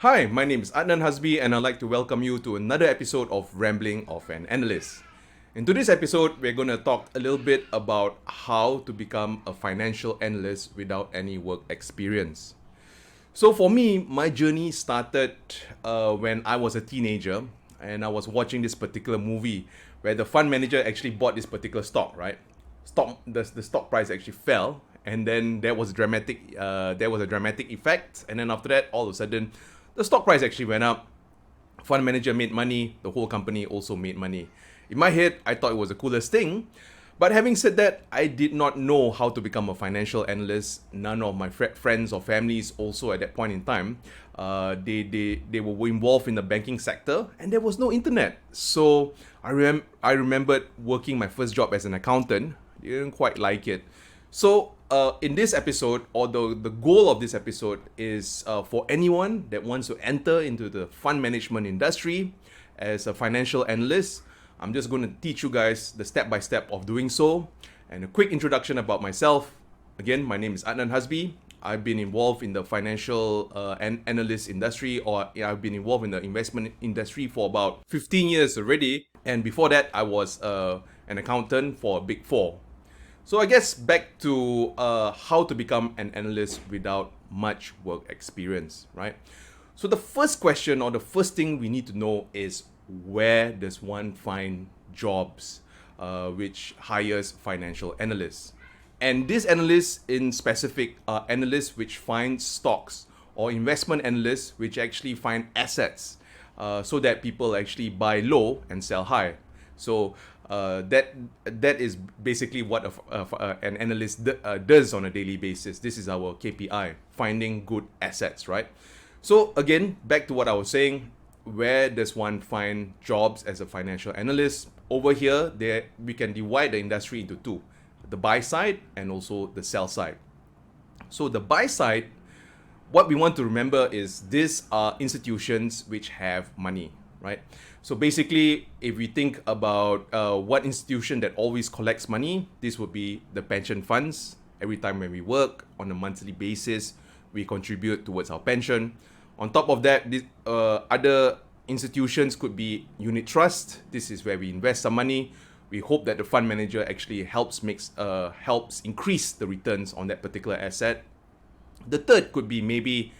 Hi, my name is Adnan Hasbi and I'd like to welcome you to another episode of Rambling of an Analyst. In today's episode, we're going to talk a little bit about how to become a financial analyst without any work experience. So for me, my journey started when I was a teenager and I was watching this particular movie where the fund manager actually bought this particular stock, right? The stock price actually fell, and then there was a dramatic effect, and then after that, all of a sudden, the stock price actually went up. Fund manager made money. The whole company also made money. In my head, I thought it was the coolest thing. But having said that, I did not know how to become a financial analyst. None of my friends or families also at that point in time, they were involved in the banking sector, and there was no internet. So I remembered working my first job as an accountant. Didn't quite like it. So in this episode, or the goal of this episode is for anyone that wants to enter into the fund management industry as a financial analyst. I'm just going to teach you guys the step-by-step of doing so. And a quick introduction about myself. Again, my name is Adnan Hasbi. I've been involved in the financial analyst industry, or I've been involved in the investment industry for about 15 years already. And before that, I was an accountant for Big Four. So I guess back to how to become an analyst without much work experience, right? So the first question, or the first thing we need to know, is where does one find jobs which hires financial analysts? And these analysts in specific are analysts which find stocks, or investment analysts which actually find assets so that people actually buy low and sell high. So that is basically what an analyst does on a daily basis. This is our KPI, finding good assets, right? So again, back to what I was saying, where does one find jobs as a financial analyst? Over here, we can divide the industry into two, the buy side and also the sell side. So the buy side, what we want to remember is these are institutions which have money, right? So basically, if we think about what institution that always collects money, this would be the pension funds. Every time when we work on a monthly basis, we contribute towards our pension. On top of that, other institutions could be unit trust. This is where we invest some money. We hope that the fund manager actually helps increase the returns on that particular asset. The third could be maybe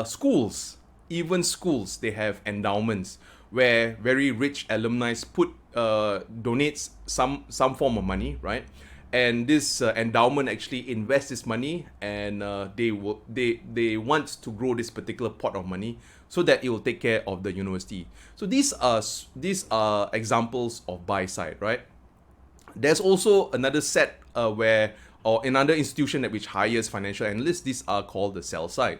schools. Even schools, they have endowments where very rich alumni donates some form of money, right? And this endowment actually invests this money, and they want to grow this particular pot of money so that it will take care of the university. So these are examples of buy side, right? There's also another set or another institution that which hires financial analysts. These are called the sell side.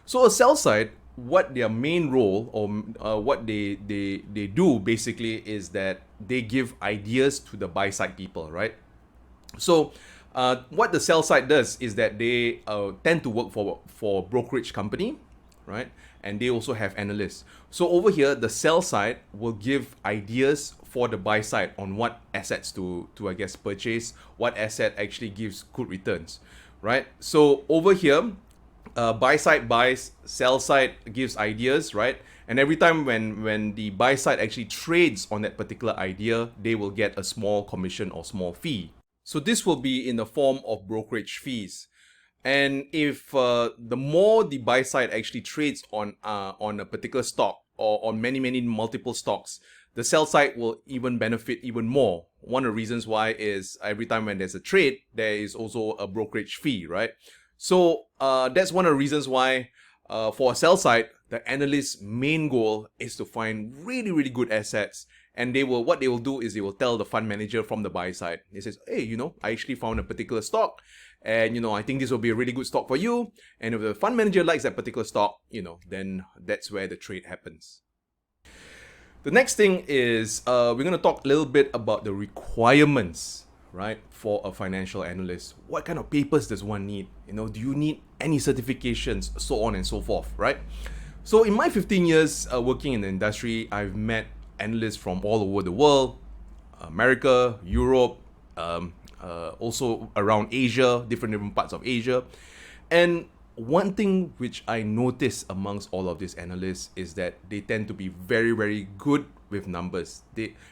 So a sell side, what their main role, or what they do basically, is that they give ideas to the buy side people, right? So what the sell side does is that they tend to work for brokerage company, right? And they also have analysts. So over here, the sell side will give ideas for the buy side on what assets to I guess purchase, what asset actually gives good returns, right? So over here, buy side buys, sell side gives ideas, right? And every time when the buy side actually trades on that particular idea, they will get a small commission or small fee. So this will be in the form of brokerage fees. And if the more the buy side actually trades on a particular stock, or on many multiple stocks, the sell side will even benefit even more. One of the reasons why is every time when there's a trade, there is also a brokerage fee, right? So that's one of the reasons why for a sell side, the analyst's main goal is to find really good assets. And what they will do is they will tell the fund manager from the buy side. He says, hey, I actually found a particular stock, and I think this will be a really good stock for you. And if the fund manager likes that particular stock, then that's where the trade happens. The next thing is we're going to talk a little bit about the requirements, right, for a financial analyst. What kind of papers does one need? Do you need any certifications, so on and so forth, right? So in my 15 years working in the industry, I've met analysts from all over the world, America, Europe, also around Asia, different parts of Asia. And one thing which I notice amongst all of these analysts is that they tend to be very, very good with numbers.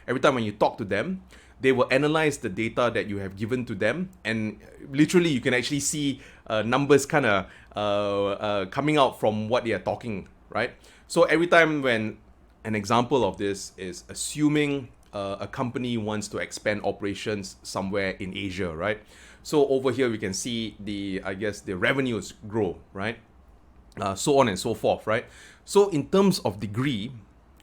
Every time when you talk to them, they will analyze the data that you have given to them, and literally you can actually see numbers kind of coming out from what they are talking, right? So every time when an example of this is assuming a company wants to expand operations somewhere in Asia, right? So over here we can see the revenues grow, right? So on and so forth, right? So in terms of degree,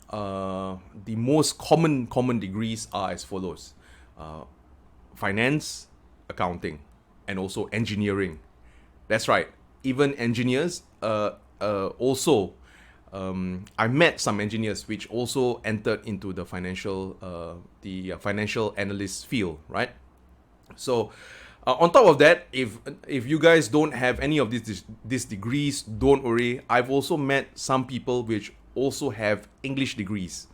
the most common degrees are as follows: finance, accounting, and also engineering. That's right. Even engineers also. I met some engineers which also entered into the financial analyst field, right? So on top of that, if you guys don't have any of these degrees, don't worry. I've also met some people which also have English degrees,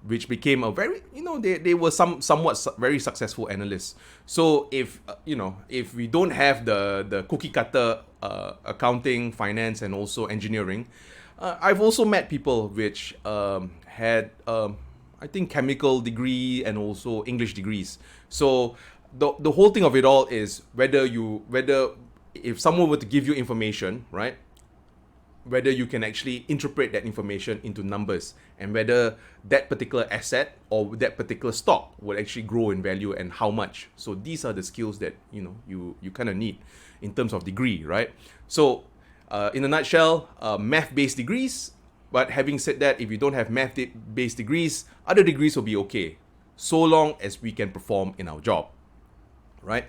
which became a very, they were somewhat very successful analysts. So if we don't have the cookie cutter accounting, finance, and also engineering, I've also met people which had I think chemical degree and also English degrees. So the whole thing of it all is whether if someone were to give you information, right, whether you can actually interpret that information into numbers, and whether that particular asset or that particular stock will actually grow in value and how much. So these are the skills that you kind of need in terms of degree, right? So in a nutshell, math-based degrees. But having said that, if you don't have math-based degrees, other degrees will be okay, so long as we can perform in our job, right?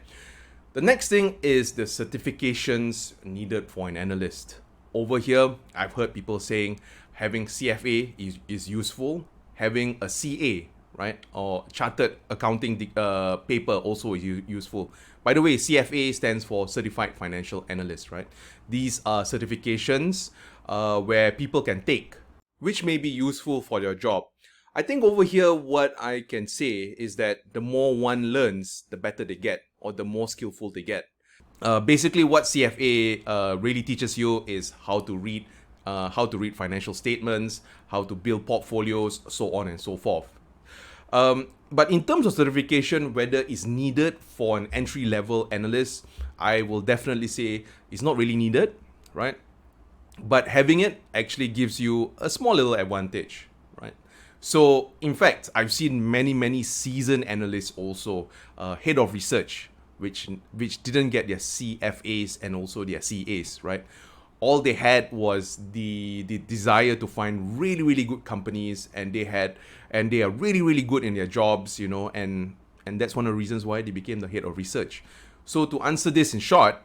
The next thing is the certifications needed for an analyst. Over here, I've heard people saying having CFA is useful, having a CA, right, or Chartered Accounting paper also is useful. By the way, CFA stands for Certified Financial Analyst, right? These are certifications where people can take, which may be useful for their job. I think over here, what I can say is that the more one learns, the better they get, or the more skillful they get. Basically, what CFA really teaches you is how to read financial statements, how to build portfolios, so on and so forth. But in terms of certification, whether it's needed for an entry-level analyst, I will definitely say it's not really needed, right? But having it actually gives you a small little advantage, right? So, in fact, I've seen many seasoned analysts also, head of research, which didn't get their CFAs and also their CAs, right? All they had was the desire to find really good companies, and they are really good in their jobs, and that's one of the reasons why they became the head of research. So to answer this in short,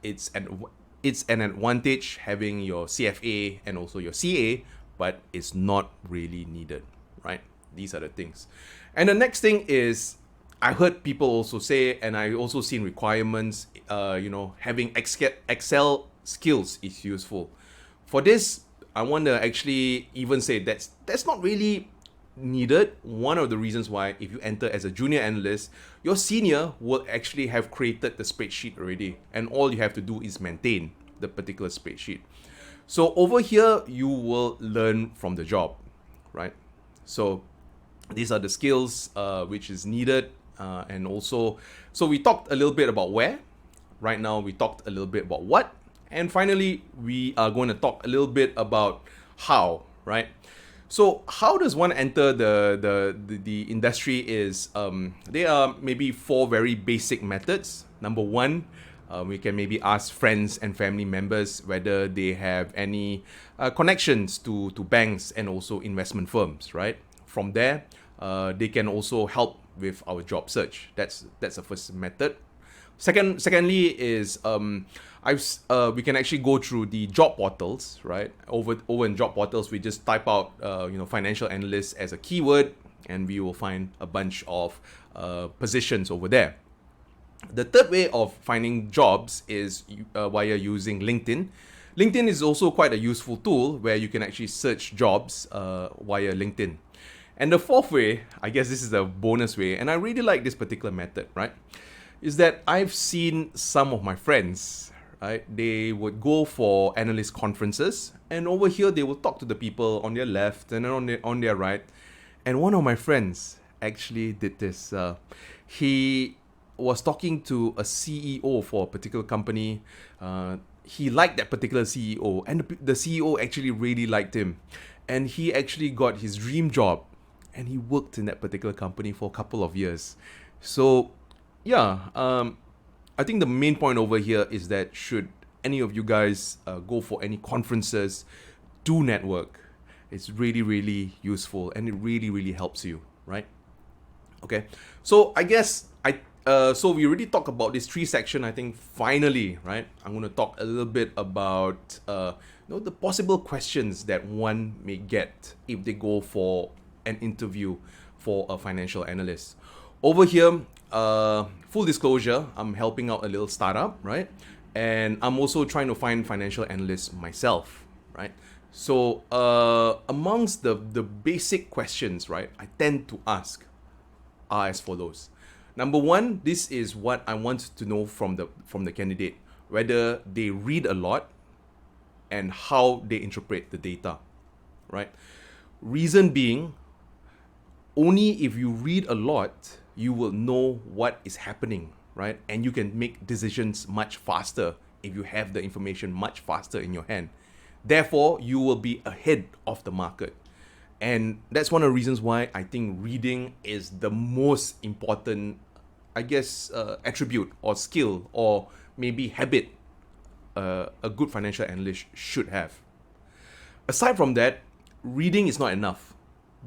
it's an advantage having your CFA and also your CA, but it's not really needed, right? These are the things. And the next thing is, I heard people also say, and I also seen requirements, having Excel skills is useful. For this, I want to actually even say that's not really needed. One of the reasons why, if you enter as a junior analyst, your senior will actually have created the spreadsheet already, and all you have to do is maintain the particular spreadsheet. So over here, you will learn from the job, right? So these are the skills which is needed, and also, so we talked a little bit about where. Right now, we talked a little bit about what. And finally, we are going to talk a little bit about how, right? So how does one enter the industry is, there are maybe 4 very basic methods. Number 1, we can maybe ask friends and family members whether they have any connections to banks and also investment firms, right? From there, they can also help with our job search. That's the first method. Secondly is we can actually go through the job portals, right? Over in job portals, we just type out financial analyst as a keyword, and we will find a bunch of positions over there. The third way of finding jobs is via using LinkedIn. LinkedIn is also quite a useful tool where you can actually search jobs via LinkedIn. And the fourth way, I guess this is a bonus way, and I really like this particular method, right? Is that I've seen some of my friends right? They would go for analyst conferences, and over here they will talk to the people on their left and on their right. And one of my friends actually did this. He was talking to a CEO for a particular company. He liked that particular CEO, and the CEO actually really liked him, and he actually got his dream job, and he worked in that particular company for a couple of years. So, yeah, I think the main point over here is that should any of you guys go for any conferences, do network. It's really, really useful, and it really, really helps you, right? Okay, so I guess so we already talked about this three section. I think finally, right, I'm going to talk a little bit about the possible questions that one may get if they go for an interview for a financial analyst. Over here, full disclosure, I'm helping out a little startup, right? And I'm also trying to find financial analysts myself, right? So amongst the basic questions, right, I tend to ask are as follows. Number one, this is what I want to know from the candidate, whether they read a lot and how they interpret the data, right? Reason being, only if you read a lot, you will know what is happening, right? And you can make decisions much faster if you have the information much faster in your hand. Therefore, you will be ahead of the market. And that's one of the reasons why I think reading is the most important, I guess, attribute or skill or maybe habit a good financial analyst should have. Aside from that, reading is not enough.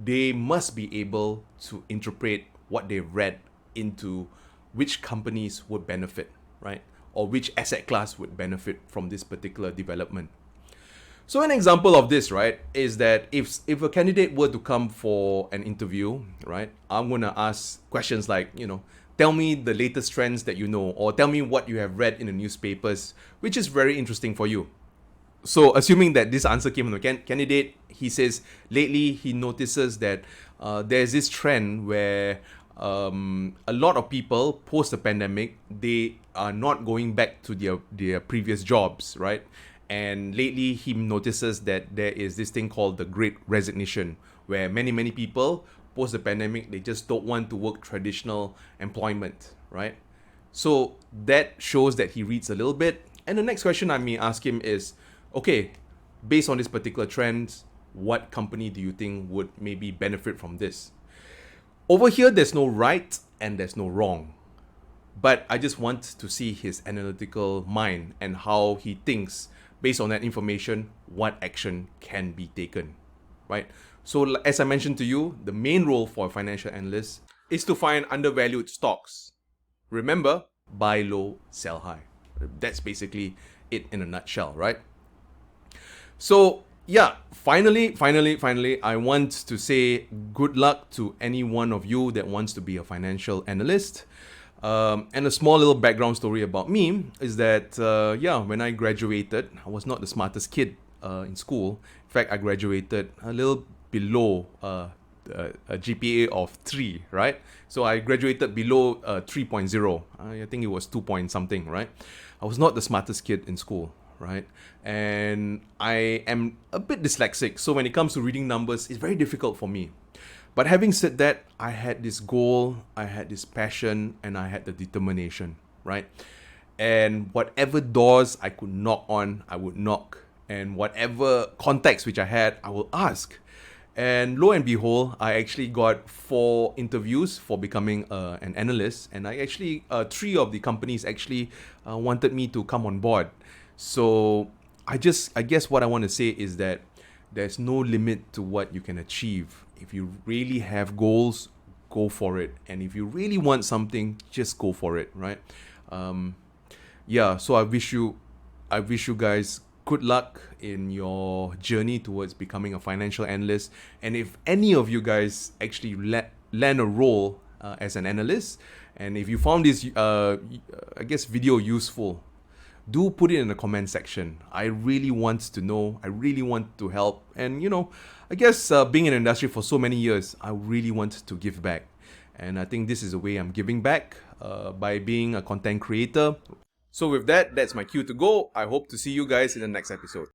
They must be able to interpret what they've read into which companies would benefit, right? Or which asset class would benefit from this particular development. So an example of this, right, is that if a candidate were to come for an interview, right, I'm going to ask questions like, tell me the latest trends that you know, or tell me what you have read in the newspapers, which is very interesting for you. So assuming that this answer came from the candidate, he says lately he notices that there's this trend where a lot of people post the pandemic, they are not going back to their previous jobs, right? And lately he notices that there is this thing called the Great Resignation, where many people post the pandemic, they just don't want to work traditional employment, right? So that shows that he reads a little bit. And the next question I may ask him is, okay, based on this particular trend, what company do you think would maybe benefit from this? Over here, there's no right and there's no wrong. But I just want to see his analytical mind and how he thinks based on that information, what action can be taken, right? So as I mentioned to you, the main role for a financial analyst is to find undervalued stocks. Remember, buy low, sell high. That's basically it in a nutshell, right? So yeah, finally, I want to say good luck to any one of you that wants to be a financial analyst. And a small little background story about me is that, when I graduated, I was not the smartest kid in school. In fact, I graduated a little below a GPA of 3, right? So I graduated below 3.0. I think it was 2 point something, right? I was not the smartest kid in school, right? And I am a bit dyslexic. So when it comes to reading numbers, it's very difficult for me. But having said that, I had this goal, I had this passion, and I had the determination, right? And whatever doors I could knock on, I would knock. And whatever contacts which I had, I will ask. And lo and behold, I actually got 4 interviews for becoming an analyst. And I actually, 3 of the companies actually wanted me to come on board. So I guess what I want to say is that there's no limit to what you can achieve. If you really have goals, go for it. And if you really want something, just go for it, right? So I wish you guys good luck in your journey towards becoming a financial analyst. And if any of you guys actually land a role as an analyst, and if you found this, video useful, do put it in the comment section. I really want to know. I really want to help. And, being in the industry for so many years, I really want to give back. And I think this is a way I'm giving back by being a content creator. So with that, that's my cue to go. I hope to see you guys in the next episode.